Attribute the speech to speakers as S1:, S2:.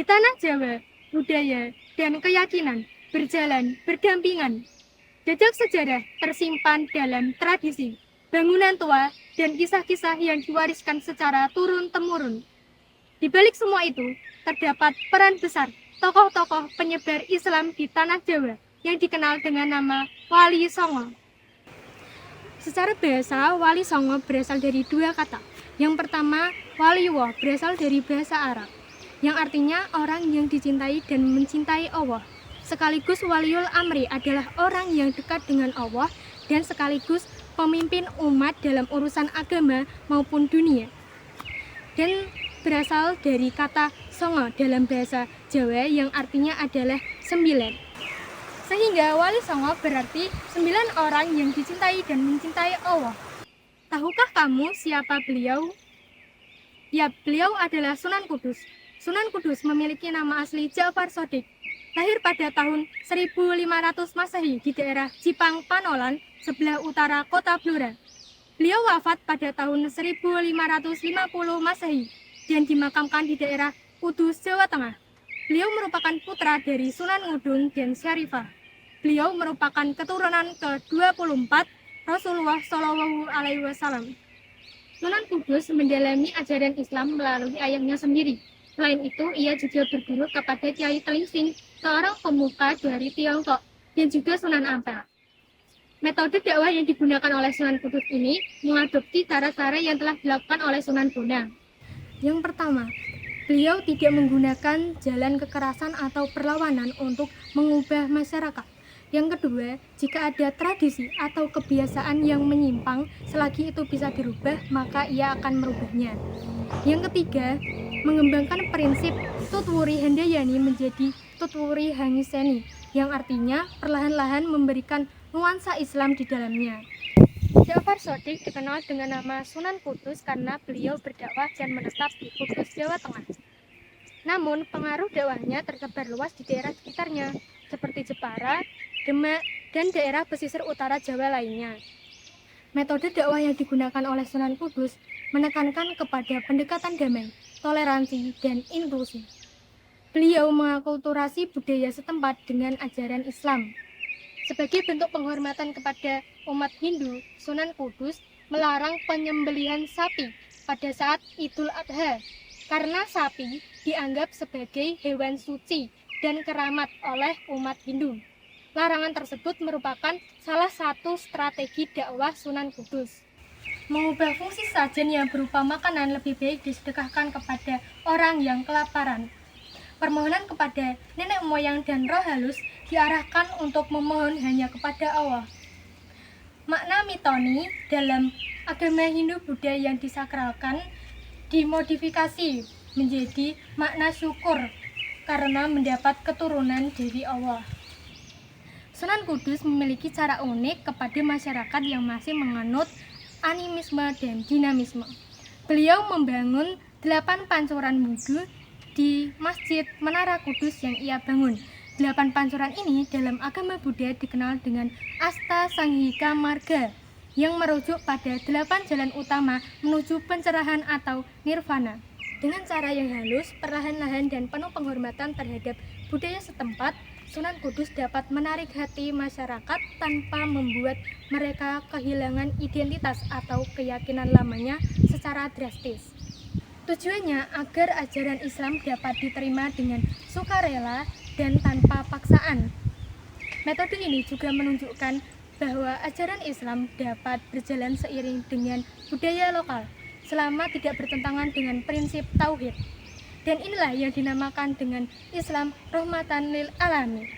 S1: tanah Jawa, budaya dan keyakinan berjalan berdampingan. Jejak sejarah tersimpan dalam tradisi, bangunan tua, dan kisah-kisah yang diwariskan secara turun-temurun. Di balik semua itu, terdapat peran besar tokoh-tokoh penyebar Islam di tanah Jawa yang dikenal dengan nama Wali Songo. Secara bahasa, Wali Songo berasal dari dua kata. Yang pertama, Waliwo berasal dari bahasa Arab, yang artinya orang yang dicintai dan mencintai Allah. Sekaligus Waliul Amri adalah orang yang dekat dengan Allah dan sekaligus pemimpin umat dalam urusan agama maupun dunia. Dan berasal dari kata songo dalam bahasa Jawa yang artinya adalah 9. Sehingga Wali Songo berarti 9 orang yang dicintai dan mencintai Allah. Tahukah kamu siapa beliau? Ya, beliau adalah Sunan Kudus. Sunan Kudus memiliki nama asli Ja'far Shodiq. Lahir pada tahun 1500 Masehi di daerah Jipang Panolan, sebelah utara kota Blora. Beliau wafat pada tahun 1550 Masehi dan dimakamkan di daerah Kudus, Jawa Tengah. Beliau merupakan putra dari Sunan Ngudung dan Syarifah. Beliau merupakan keturunan ke-24 Rasulullah Shallallahu Alaihi Wasallam. Sunan Kudus mendalami ajaran Islam melalui ayahnya sendiri. Selain itu, ia juga berguru kepada Kiai Talingsing, seorang pemuka dari Tiongkok, dan juga Sunan Ampel. Metode dakwah yang digunakan oleh Sunan Kudus ini mengadopsi cara-cara yang telah dilakukan oleh Sunan Bonang. Yang pertama, beliau tidak menggunakan jalan kekerasan atau perlawanan untuk mengubah masyarakat. Yang kedua, jika ada tradisi atau kebiasaan yang menyimpang, selagi itu bisa dirubah, maka ia akan merubahnya. Yang ketiga, mengembangkan prinsip Tutwuri Handayani menjadi Tutwuri Hangiseni, yang artinya perlahan-lahan memberikan nuansa Islam di dalamnya. Ja'far Shodiq dikenal dengan nama Sunan Kudus karena beliau berdakwah dan menetap di Kudus, Jawa Tengah. Namun, pengaruh dakwahnya tersebar luas di daerah sekitarnya, seperti Jepara, Demak, dan daerah pesisir utara Jawa lainnya. Metode dakwah yang digunakan oleh Sunan Kudus menekankan kepada pendekatan damai, toleransi, dan inklusi. Beliau mengakulturasi budaya setempat dengan ajaran Islam. Sebagai bentuk penghormatan kepada umat Hindu, Sunan Kudus melarang penyembelihan sapi pada saat Idul Adha, karena sapi dianggap sebagai hewan suci dan keramat oleh umat Hindu. Larangan tersebut merupakan salah satu strategi dakwah Sunan Kudus. Mengubah fungsi sajen yang berupa makanan lebih baik disedekahkan kepada orang yang kelaparan. Permohonan kepada nenek moyang dan roh halus diarahkan untuk memohon hanya kepada Allah. Makna mitoni dalam agama Hindu-Buddha yang disakralkan dimodifikasi menjadi makna syukur karena mendapat keturunan dari Allah. Sunan Kudus memiliki cara unik kepada masyarakat yang masih menganut animisme dan dinamisme. Beliau membangun 8 pancuran wudhu di Masjid Menara Kudus yang ia bangun. 8 pancuran ini dalam agama Buddha dikenal dengan Asta Sanghika Marga, yang merujuk pada 8 jalan utama menuju pencerahan atau nirvana. Dengan cara yang halus, perlahan-lahan, dan penuh penghormatan terhadap budaya setempat, Sunan Kudus dapat menarik hati masyarakat tanpa membuat mereka kehilangan identitas atau keyakinan lamanya secara drastis. Tujuannya agar ajaran Islam dapat diterima dengan sukarela dan tanpa paksaan. Metode ini juga menunjukkan bahwa ajaran Islam dapat berjalan seiring dengan budaya lokal selama tidak bertentangan dengan prinsip tauhid. Dan inilah yang dinamakan dengan Islam rahmatan lil alamin.